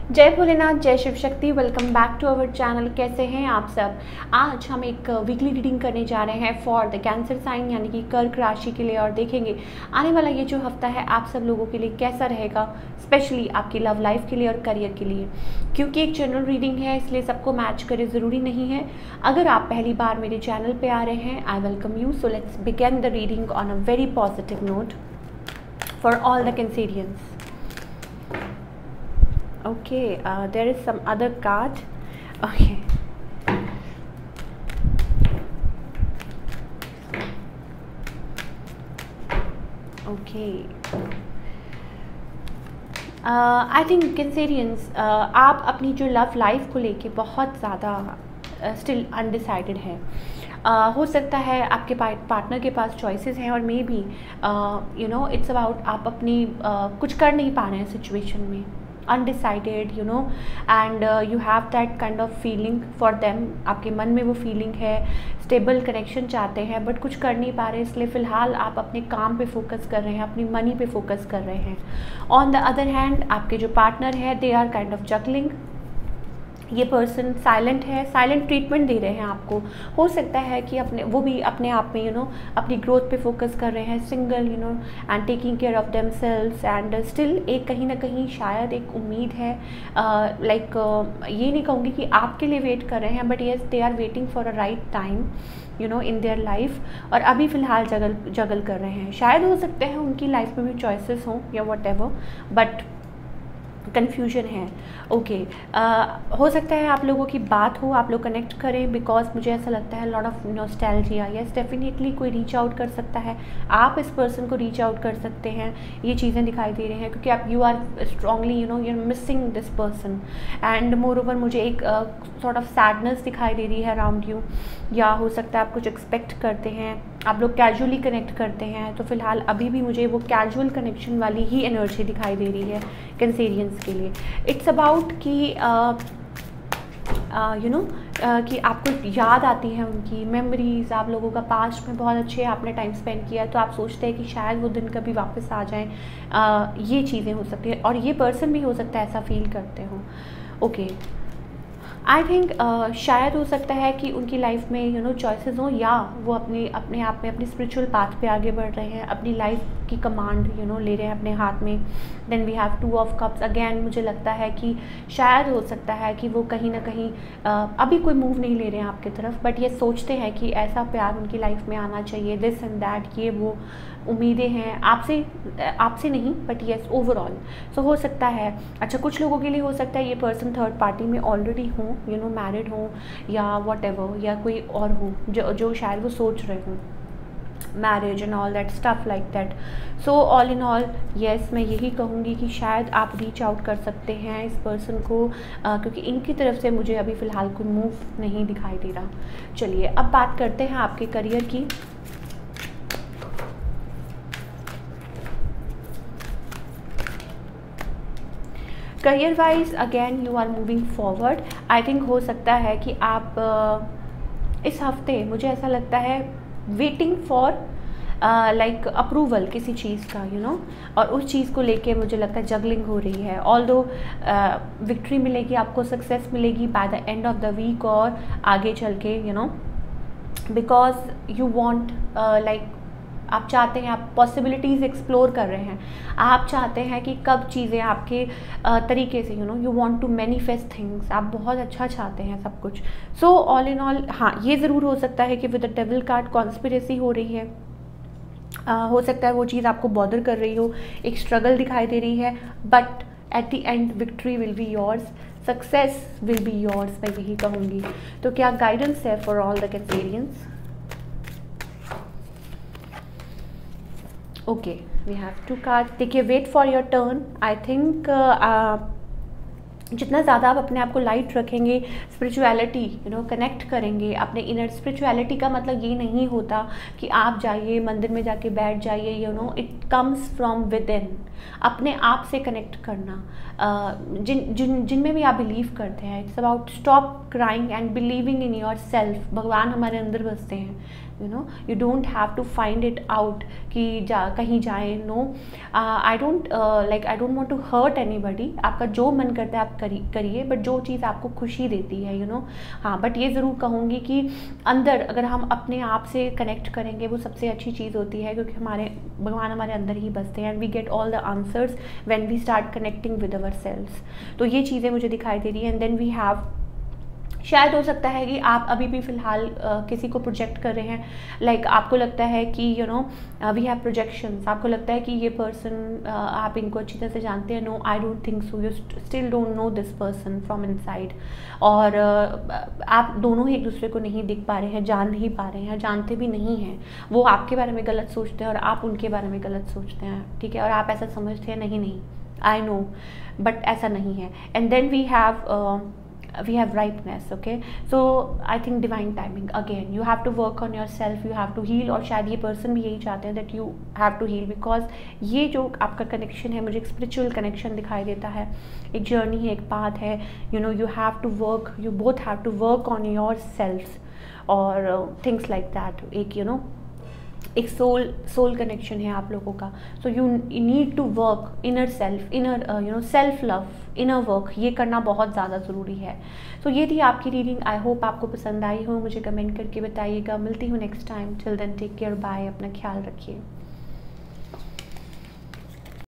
जय भोलेनाथ, जय Shiv Shakti. Welcome back to our channel. कैसे हैं आप सब। आज हम एक वीकली रीडिंग करने जा रहे हैं फॉर द कैंसर साइन यानी कि कर्क राशि के लिए, और देखेंगे आने वाला ये जो हफ्ता है आप सब लोगों के लिए कैसा रहेगा, स्पेशली आपकी लव लाइफ के लिए और करियर के लिए। क्योंकि एक जनरल रीडिंग है इसलिए सबको मैच करे ज़रूरी नहीं है। अगर आप पहली बार मेरे चैनल पर आ रहे हैं, I welcome you. So let's begin the reading on a very positive note for all the Cancerians. Okay, there is some other card. Okay. Okay. I think Cancerians, आप अपनी जो लव लाइफ को लेके बहुत ज़्यादा स्टिल अनडिसाइडेड है। हो सकता है आपके पार्टनर के पास चॉइसेस हैं, और मे बी इट्स अबाउट आप अपनी कुछ कर नहीं पा रहे हैं सिचुएशन में, undecided and you have that kind of feeling for them. आपके मन में वो फीलिंग है, स्टेबल कनेक्शन चाहते हैं बट कुछ कर नहीं पा रहे, इसलिए फ़िलहाल आप अपने काम पे फोकस कर रहे हैं, अपनी मनी पे फोकस कर रहे हैं। ऑन द अदर हैंड आपके जो पार्टनर है, they are kind of juggling. ये पर्सन साइलेंट है, साइलेंट ट्रीटमेंट दे रहे हैं आपको। हो सकता है कि वो भी अपने आप में अपनी ग्रोथ पे फोकस कर रहे हैं, single and taking care of them selves, and still एक कहीं ना कहीं शायद एक उम्मीद है। ये नहीं कहूँगी कि आपके लिए वेट कर रहे हैं, but yes they are waiting for a right time in their life, और अभी फ़िलहाल जगल कर रहे हैं। शायद हो सकते हैं उनकी लाइफ में भी चॉइसेस हों या वट एवर, बट कन्फ्यूजन है। ओके, हो सकता है आप लोगों की बात हो, आप लोग कनेक्ट करें, बिकॉज मुझे ऐसा लगता है lot of nostalgia. Yes, definitely कोई रीच आउट कर सकता है, आप इस पर्सन को रीच आउट कर सकते हैं। ये चीज़ें दिखाई दे रही हैं क्योंकि आप you are strongly you are missing this person, and moreover मुझे एक सॉर्ट ऑफ सैडनेस दिखाई दे रही है अराउंड यू, या हो सकता है आप कुछ एक्सपेक्ट करते हैं, आप लोग कैजुअली कनेक्ट करते हैं। तो फिलहाल अभी भी मुझे वो कैजुअल कनेक्शन वाली ही एनर्जी दिखाई दे रही है कैंसेरियंस के लिए। इट्स अबाउट कि कि आपको याद आती है उनकी मेमोरीज, आप लोगों का पास्ट में बहुत अच्छे आपने टाइम स्पेंड किया है, तो आप सोचते हैं कि शायद वो दिन कभी वापस आ जाएं। ये चीज़ें हो सकती है, और ये पर्सन भी हो सकता है ऐसा फील करते हो। ओके, आई थिंक शायद हो सकता है कि उनकी लाइफ में चॉइसेस हों, या वो अपने आप में अपनी स्पिरिचुअल पाथ पे आगे बढ़ रहे हैं, अपनी लाइफ की कमांड ले रहे हैं अपने हाथ में। Then we have 2 of cups. Again मुझे लगता है कि शायद हो सकता है कि वो कहीं ना कहीं अभी कोई मूव नहीं ले रहे हैं आपकी तरफ, बट ये सोचते हैं कि ऐसा प्यार उनकी लाइफ में आना चाहिए, दिस एंड दैट, ये वो उम्मीदें हैं आपसे नहीं, बट येस ओवरऑल। सो हो सकता है, अच्छा कुछ लोगों के लिए हो सकता है ये पर्सन थर्ड पार्टी में ऑलरेडी हों, मैरिड हों या वट एवर, या कोई और हो जो शायद वो सोच रहे हों marriage and all that stuff like that. So all in all yes, मैं यही कहूँगी कि शायद आप रीच आउट कर सकते हैं इस पर्सन को, क्योंकि इनकी तरफ से मुझे अभी फ़िलहाल कोई मूव नहीं दिखाई दे रहा। चलिए अब बात करते हैं आपके करियर की। Career wise again you are moving forward. I think हो सकता है कि आप इस हफ्ते, मुझे ऐसा लगता है, वेटिंग फॉर लाइक अप्रूवल किसी चीज़ का और उस चीज़ को लेके मुझे लगता है जगलिंग हो रही है। ऑल्दो विक्ट्री मिलेगी आपको, सक्सेस मिलेगी by the end of the week और आगे चल के बिकॉज यू वॉन्ट लाइक आप चाहते हैं, आप पॉसिबिलिटीज़ एक्सप्लोर कर रहे हैं, आप चाहते हैं कि कब चीज़ें आपके तरीके से you want to manifest things, आप बहुत अच्छा चाहते हैं सब कुछ। सो ऑल इन ऑल हाँ, ये ज़रूर हो सकता है कि with the devil card conspiracy हो रही है। हो सकता है वो चीज़ आपको बॉदर कर रही हो, एक स्ट्रगल दिखाई दे रही है, but at the end victory will be yours, success will be yours, मैं यही कहूँगी। तो क्या गाइडेंस है for all the cancerians? Okay, we have 2 card. देखिए, wait for your turn. I think जितना ज़्यादा आप अपने आप को लाइट रखेंगे, स्पिरिचुअलिटी कनेक्ट करेंगे अपने इनर। स्पिरिचुअलिटी का मतलब ये नहीं होता कि आप जाइए मंदिर में जाके बैठ जाइए, it comes from with in, अपने आप से कनेक्ट करना। जिनमें भी आप बिलीव करते हैं, it's about stop crying and believing in your self. भगवान हमारे अंदर बसते हैं, you don't have to find it out कि कहीं जाए। No, I don't want to hurt anybody। आपका जो मन करता है आप आप करिए, बट जो चीज़ आपको खुशी देती है, यू नो। हाँ, बट ये ज़रूर कहूँगी कि अंदर अगर हम अपने आप से कनेक्ट करेंगे, वो सबसे अच्छी चीज़ होती है, क्योंकि हमारे भगवान हमारे अंदर ही बसते हैं, and we get all the answers when we start connecting with ourselves. तो ये चीज़ें मुझे दिखाई दे रही है। एंड देन वी हैव, शायद हो सकता है कि आप अभी भी फ़िलहाल किसी को प्रोजेक्ट कर रहे हैं, लाइक आपको लगता है कि you know we have projections, आपको लगता है कि ये पर्सन आप इनको अच्छी तरह से जानते हैं। No, I don't think so, you still don't know this person from inside. और आप दोनों ही एक दूसरे को नहीं दिख पा रहे हैं, जान नहीं पा रहे हैं, जानते भी नहीं हैं। वो आपके बारे में गलत सोचते हैं और आप उनके बारे में गलत सोचते हैं, ठीक है, और आप ऐसा समझते हैं, नहीं नहीं, आई नो, बट ऐसा नहीं है। And then we have ripeness, okay? So I think divine timing, again you have to work on yourself, you have to heal, और शायद ये पर्सन भी यही चाहते हैं that you have to heal, because ये जो आपका कनेक्शन है, मुझे एक स्पिरिचुअल कनेक्शन दिखाई देता है, एक जर्नी है, एक पाथ है, you know, you have to work, you both have to work on yourselves और things like that, एक you know एक सोल कनेक्शन है आप लोगों का। So you need to work inner self, inner you know self love, inner work, ये करना बहुत ज़्यादा ज़रूरी है। सो ये थी आपकी रीडिंग, आई होप आपको पसंद आई हो, मुझे कमेंट करके बताइएगा। मिलती हूँ next time, till then take care, bye, अपना ख्याल रखिए।